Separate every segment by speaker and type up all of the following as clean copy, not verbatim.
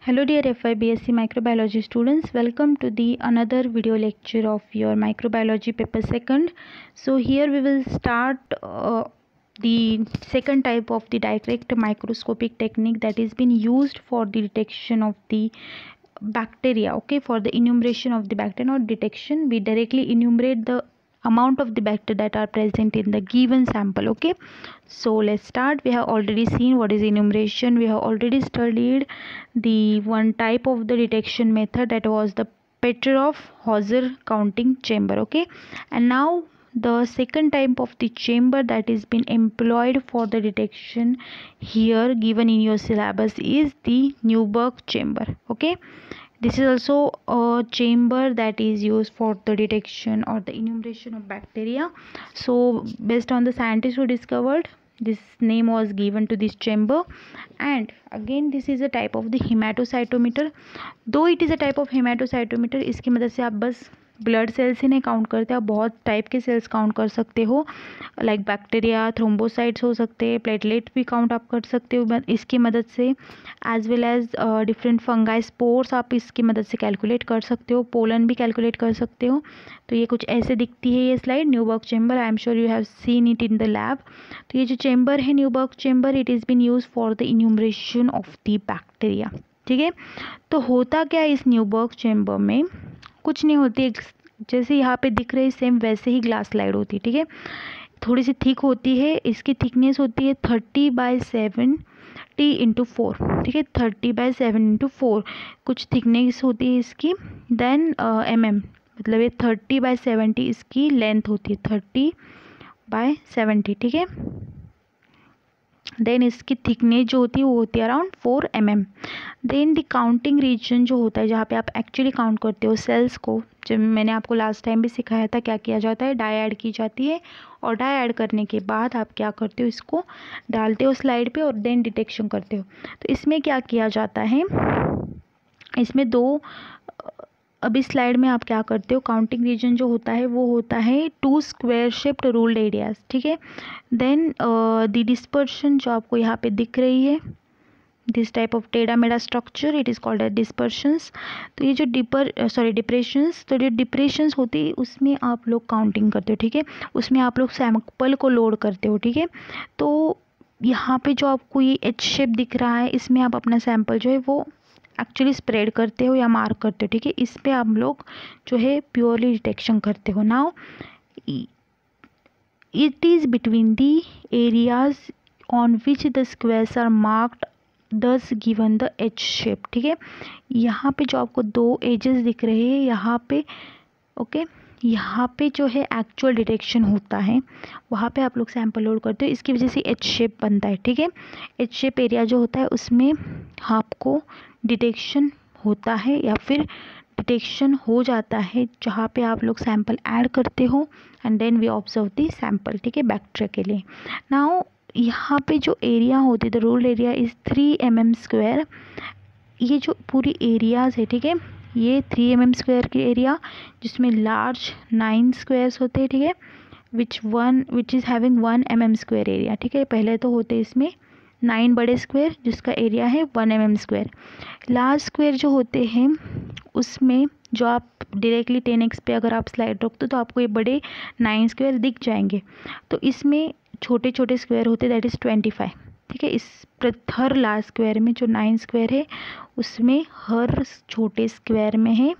Speaker 1: Hello dear FIBSc microbiology students, welcome to the another video lecture of your microbiology paper second. So here we will start the second type of the direct microscopic technique that is been used for the detection of the bacteria. Okay, for the enumeration of the bacteria, not detection, we directly enumerate the amount of the bacteria that are present in the given sample. Okay, so let's start. We have already seen what is enumeration. We have already studied the one type of the detection method, that was the Petrov-Hauser counting chamber. Okay, and now the second type of the chamber that is been employed for the detection here given in your syllabus is the Newberg chamber. Okay, this is also a chamber that is used for the detection or the enumeration of bacteria. So based on the scientists who discovered, this name was given to this chamber. And again this is a type of the hematocytometer. दो it is a type of hematocytometer, इसकी मदद से आप बस blood cells ही नहीं count करते, आप बहुत टाइप के सेल्स काउंट कर सकते हो, लाइक बैक्टीरिया, थ्रोम्बोसाइट्स हो सकते हैं, प्लेटलेट भी काउंट आप कर सकते हो इसकी मदद से, as well as different fungi spores आप इसकी मदद से कैलकुलेट कर सकते हो, पोलन भी कैलकुलेट कर सकते हो. तो ये कुछ ऐसे दिखती है ये slide, Neubauer chamber. I am sure you have seen it in the lab. तो ये जो चेम्बर है Neubauer chamber, it is been use for the enumeration of the bacteria. ठीक है, तो होता क्या इस न्यूबर्ग चेम्बर में, कुछ नहीं होती, जैसे यहाँ पे दिख रही सेम वैसे ही ग्लास स्लाइड होती है. ठीक है, थोड़ी सी थिक होती है, इसकी थिकनेस होती है 30/70 इंटू 4. ठीक है, 30/7 इंटू 4 कुछ थिकनेस होती है इसकी. देन मतलब ये 30/70 इसकी लेंथ होती है, 30/70. ठीक है, देन इसकी थिकनेस जो होती है वो होती है around 4 mm. Then the counting region जो होता है, जहाँ पे आप एक्चुअली काउंट करते हो सेल्स को, जब मैंने आपको लास्ट टाइम भी सिखाया था क्या किया जाता है, डाई ऐड की जाती है, और डाई ऐड करने के बाद आप क्या करते हो, इसको डालते हो स्लाइड पे और देन डिटेक्शन करते हो. तो इसमें क्या किया जाता है, इसमें दो, अभी स्लाइड में आप क्या करते हो, काउंटिंग रीजन जो होता है वो होता है 2 स्क्वायर शेप्ड रूल्ड एरियाज. ठीक है, देन द डिस्पर्शन जो आपको यहाँ पे दिख रही है, दिस टाइप ऑफ टेढ़ा मेढ़ा structure, it is called as dispersions. तो ये जो डिप्रेशंस, तो जो डिप्रेशंस होती है उसमें आप लोग काउंटिंग करते हो. ठीक है, उसमें आप लोग सैंपल को लोड करते हो. ठीक है, तो यहाँ पे जो आपको ये एच शेप दिख रहा है, इसमें आप अपना सैंपल जो है वो एक्चुअली स्प्रेड करते हो या मार्क करते हो. ठीक है, इस पे आप लोग जो है प्योरली डिटेक्शन करते हो. Now it is between the areas on which the squares are marked thus given the H shape. ठीक है, यहाँ पे जो आपको दो एजेस दिख रहे हैं यहाँ पे, ओके, यहाँ पे जो है एक्चुअल डिटेक्शन होता है, वहाँ पे आप लोग सैंपल लोड करते हो, इसकी वजह से एच शेप बनता है. ठीक है, एच शेप एरिया जो होता है उसमें आपको डिटेक्शन होता है या फिर डिटेक्शन हो जाता है जहाँ पे आप लोग सैंपल ऐड करते हो and then we observe the sample. ठीक है, बैक्टीरिया के लिए. नाउ यहाँ पे जो एरिया होती है, the ruled area is 3 mm square. ये जो पूरी एरियाज है, ठीक है, ये 3 mm स्क्वायर की एरिया, जिसमें लार्ज 9 स्क्वायर्स होते हैं. ठीक है, which is having 1 mm square area. ठीक है, पहले तो होते इसमें 9 बड़े स्क्वायर जिसका एरिया है 1 mm स्क्वायर. लार्ज स्क्वायर जो होते हैं उसमें जो आप डायरेक्टली 10x पे अगर आप स्लाइड रखते हो तो आपको ये बड़े 9 स्क्वायर दिख जाएंगे. तो इसमें छोटे छोटे स्क्वायर होते, दैट इज़ 25. ठीक है, इस हर लार्ज स्क्वायर में जो 9 स्क्वायर है उसमें हर छोटे स्क्वायर में है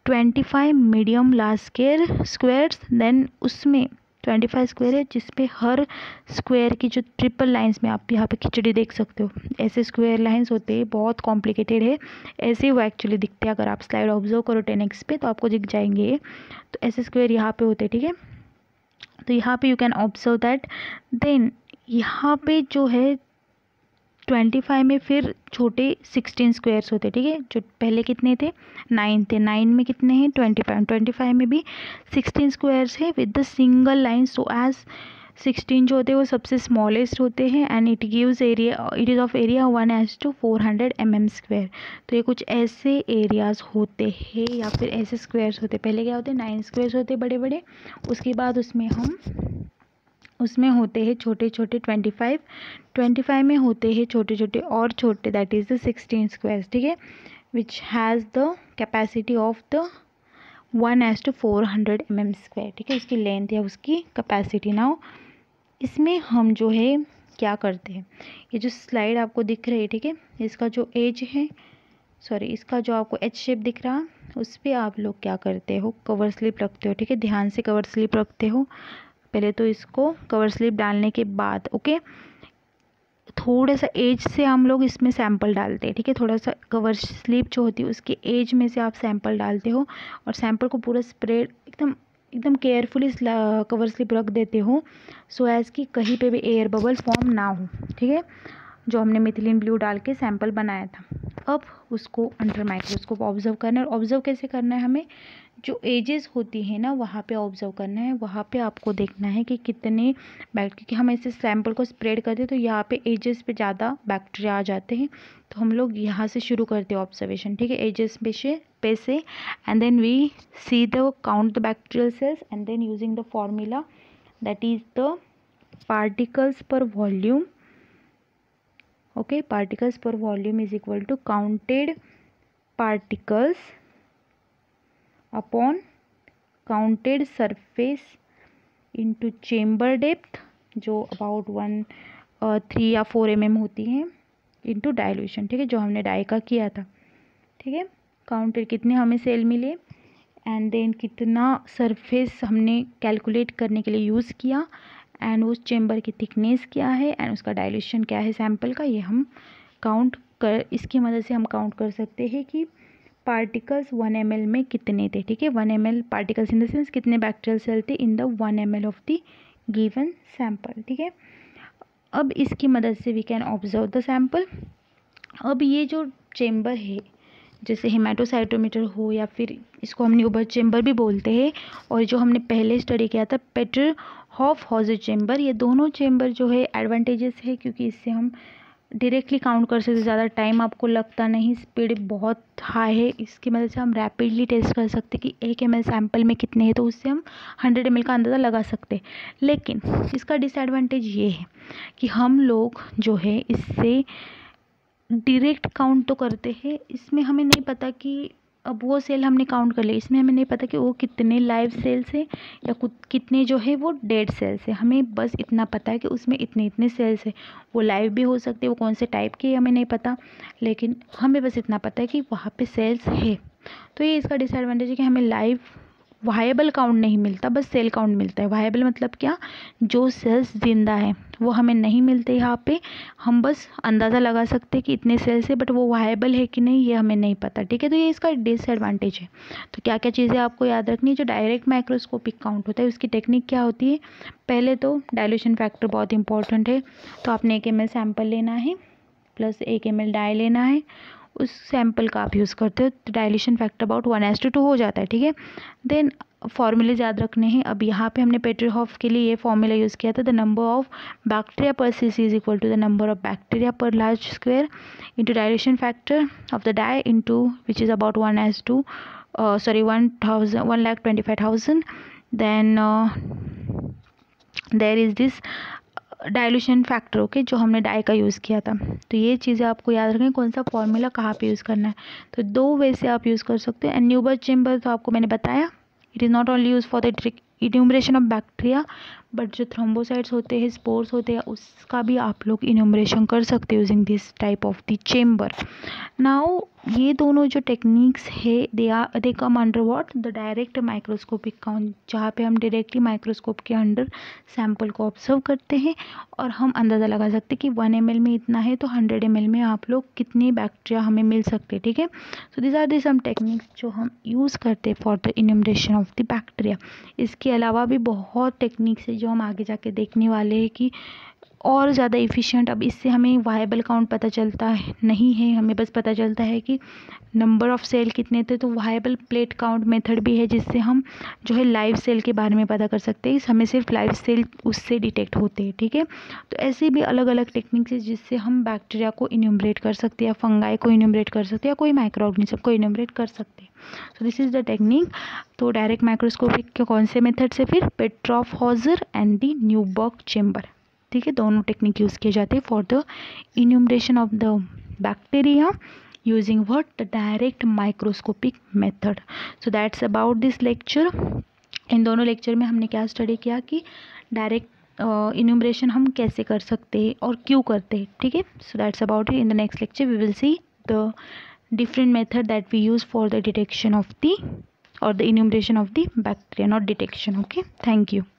Speaker 1: 25 मीडियम लार्ज स्क्वायर्स. देन उसमें 25 स्क्वायर है जिसपे हर स्क्वायर की जो ट्रिपल लाइंस में आप यहाँ पे खिचड़ी देख सकते हो, ऐसे स्क्वायर लाइंस होते हैं, बहुत कॉम्प्लिकेटेड है, ऐसे वो एक्चुअली दिखते हैं. अगर आप स्लाइड ऑब्जर्व करो 10x पे तो आपको दिख जाएंगे. तो ऐसे स्क्वायर यहाँ पे होते हैं. ठीक है, तो यहाँ पे you can observe that. Then यहाँ पे जो है 25 में फिर छोटे 16 स्क्वायर्स होते. ठीक है, जो पहले कितने थे, 9 थे, 9 में कितने हैं, 25 में भी 16 स्क्वायर्स है with the single line. So as 16 जो होते हैं वो सबसे स्मॉलेस्ट होते हैं and it gives area, it is of area 1:400 mm square. तो ये कुछ ऐसे एरियाज होते हैं या फिर ऐसे स्क्वायर्स होते हैं. पहले क्या होते हैं, 9 स्क्वायर्स होते बड़े बड़े, उसके बाद उसमें हम उसमें होते हैं छोटे छोटे 25 में होते हैं छोटे छोटे और छोटे, दैट इज़ द 16 स्क्वायर्स, ठीक है, which has the capacity of the 1:400 mm square, ठीक है, उसकी लेंथ या उसकी कैपेसिटी। नाउ इसमें हम जो है क्या करते हैं, ये जो स्लाइड आपको दिख रही है, ठीक है, इसका जो एज है, सॉरी इसका जो आपको एच शेप दिख रहा उस पर आप लोग क्या करते हो, कवर स्लिप रखते हो, ठीक है, ध्यान से कवर स्लिप रखते हो। पहले तो इसको कवर स्लिप डालने के बाद ओके थोड़ा सा एज से हम लोग इसमें सैंपल डालते हैं, ठीक है, थोड़ा सा कवर स्लिप जो होती है उसके एज में से आप सैंपल डालते हो और सैंपल को पूरा स्प्रेड एकदम एकदम केयरफुली कवर स्लिप रख देते हो, सो एज़ कि कहीं पे भी एयर बबल फॉर्म ना हो, ठीक है, जो हमने मिथिलीन ब्लू डाल के सैंपल बनाया था। अब उसको अंडर माइक्रोस्कोप ऑब्जर्व करना है। और ऑब्जर्व कैसे करना है, हमें जो एजेस होती है ना वहाँ पे ऑब्जर्व करना है, वहाँ पे आपको देखना है कि कितने क्योंकि हम ऐसे सैंपल को स्प्रेड करते हैं तो यहाँ पे एजेस पे ज़्यादा बैक्टीरिया आ जाते हैं, तो हम लोग यहाँ से शुरू करते हैं ऑब्जर्वेशन, ठीक है, एजेस पे से and then we see the count the bacterial cells and then using the formula that is the particles per volume, okay, particles per volume is equal to counted particles upon counted surface into chamber depth जो about 3 या 4 mm होती है into dilution, ठीक है, जो हमने die का किया था, ठीक है, काउंटेड कितने हमें सेल मिले एंड देन कितना सरफेस हमने कैलकुलेट करने के लिए यूज़ किया एंड उस चेम्बर की थिकनेस क्या है एंड उसका डाइल्यूशन क्या है सैंपल का, ये हम काउंट कर, इसकी मदद से हम काउंट कर सकते हैं कि पार्टिकल्स 1 ml में कितने थे, ठीक है, 1 ml particles in the sense कितने बैक्टीरियल सेल थे in the 1 ml of the given sample, ठीक है। अब इसकी मदद से we can observe the sample. अब ये जो चेम्बर है जैसे हेमाटोसाइटोमीटर हो या फिर इसको हम न्यूबर चेम्बर भी बोलते हैं, और जो हमने पहले स्टडी किया था पेटरहॉफ-हाउज़र चेम्बर, ये दोनों चेम्बर जो है एडवांटेजेस है क्योंकि इससे हम डायरेक्टली काउंट कर सकते, ज़्यादा टाइम आपको लगता नहीं, स्पीड बहुत हाई है, इसकी मदद से हम रैपिडली टेस्ट कर सकते कि 1 ml सैंपल में कितने हैं, तो उससे हम 100 ml का अंदाज़ा लगा सकते। लेकिन इसका डिसएडवांटेज ये है कि हम लोग जो है इससे डायरेक्ट काउंट तो करते हैं, इसमें हमें नहीं पता कि अब वो सेल हमने काउंट कर लिए, इसमें हमें नहीं पता कि वो कितने लाइव सेल्स है या कितने जो है वो डेड सेल्स है, हमें बस इतना पता है कि उसमें इतने इतने सेल्स है, वो लाइव भी हो सकते हैं, वो कौन से टाइप के हमें नहीं पता, लेकिन हमें बस इतना पता है कि वहाँ पे सेल्स है। तो ये इसका डिसएडवांटेज है कि हमें लाइव वायबल काउंट नहीं मिलता, बस सेल काउंट मिलता है। वायबल मतलब क्या, जो सेल्स जिंदा है वो हमें नहीं मिलते यहाँ पे, हम बस अंदाज़ा लगा सकते हैं कि इतने सेल्स है, बट वो वायबल है कि नहीं ये हमें नहीं पता, ठीक है, तो ये इसका डिसएडवांटेज है। तो क्या क्या चीज़ें आपको याद रखनी है, जो डायरेक्ट माइक्रोस्कोपिक काउंट होता है उसकी टेक्निक क्या होती है, पहले तो डाइल्यूशन फैक्टर बहुत इंपॉर्टेंट है, तो आपने 1 ml सैंपल लेना है प्लस 1 ml डाई लेना है, उस सैंपल का आप यूज़ करते हो तो डाइल्यूशन फैक्टर अबाउट 1:2 हो जाता है, ठीक है। देन फॉर्मूले याद रखने हैं। अब यहाँ पे हमने पेटरहॉफ के लिए ये फॉर्मूला यूज़ किया था, the number of bacteria per cc is equal to the number of bacteria per large square into dilution factor of the dye into which is about 1:2 1,25,000। Then there is this dilution factor, okay, जो हमने die का use किया था। तो ये चीज़ें आपको याद रखें, कौन सा फॉर्मूला कहाँ पे यूज़ करना है। तो 2 वे से आप यूज़ कर सकते हो। एंड न्यूबर चेम्बर तो आपको मैंने बताया, it is not only use for the enumeration of bacteria, but जो थ्रोम्बोसाइट्स होते हैं, स्पोर्स होते हैं, उसका भी आप लोग इन्यूमरेशन कर सकते हो using this type of the chamber. Now ये दोनों जो टेक्निक्स है they come under what, the direct microscopic count, जहाँ पे हम डायरेक्टली माइक्रोस्कोप के अंडर सैंपल को ऑब्जर्व करते हैं और हम अंदाज़ा लगा सकते हैं कि 1 ml में इतना है तो 100 ml में आप लोग कितनी बैक्टीरिया हमें मिल सकते हैं, ठीक है। So this are the some techniques जो हम यूज़ करते हैं for the enumeration of the bacteria. इसके अलावा भी बहुत टेक्निक्स है जो हम आगे जाके देखने वाले हैं कि और ज़्यादा इफ़िशिएंट। अब इससे हमें वायबल काउंट पता चलता है नहीं है, हमें बस पता चलता है कि नंबर ऑफ़ सेल कितने थे। तो वायबल प्लेट काउंट मेथड भी है जिससे हम जो है लाइव सेल के बारे में पता कर सकते हैं। हमें सिर्फ लाइव सेल उससे डिटेक्ट होते हैं, ठीक है। तो ऐसे भी अलग अलग टेक्निक्स है जिससे हम बैक्टीरिया को इन्यूमरेट कर सकते हैं, या फंगाई को इन्यूमरेट कर सकते हैं, या कोई माइक्रो ऑर्गेनिज्म को इन्यूमरेट कर सकते हैं। So this is the technique. तो डायरेक्ट माइक्रोस्कोपिक के कौन से मेथड से, फिर Petroff Hausser and the Neubauer chamber, ठीक है। दोनों टेक्निक यूज़ किए जाते हैं for the enumeration of the bacteria using what, the direct microscopic method. So that's about this lecture. इन दोनों लेक्चर में हमने क्या स्टडी किया कि डायरेक्ट इन्यूमरेशन हम कैसे कर सकते हैं और क्यों करते हैं, ठीक है। So that's about it. In the next lecture we will see the different method that we use for the detection of the or the enumeration of the bacteria, not detection. Okay, thank you.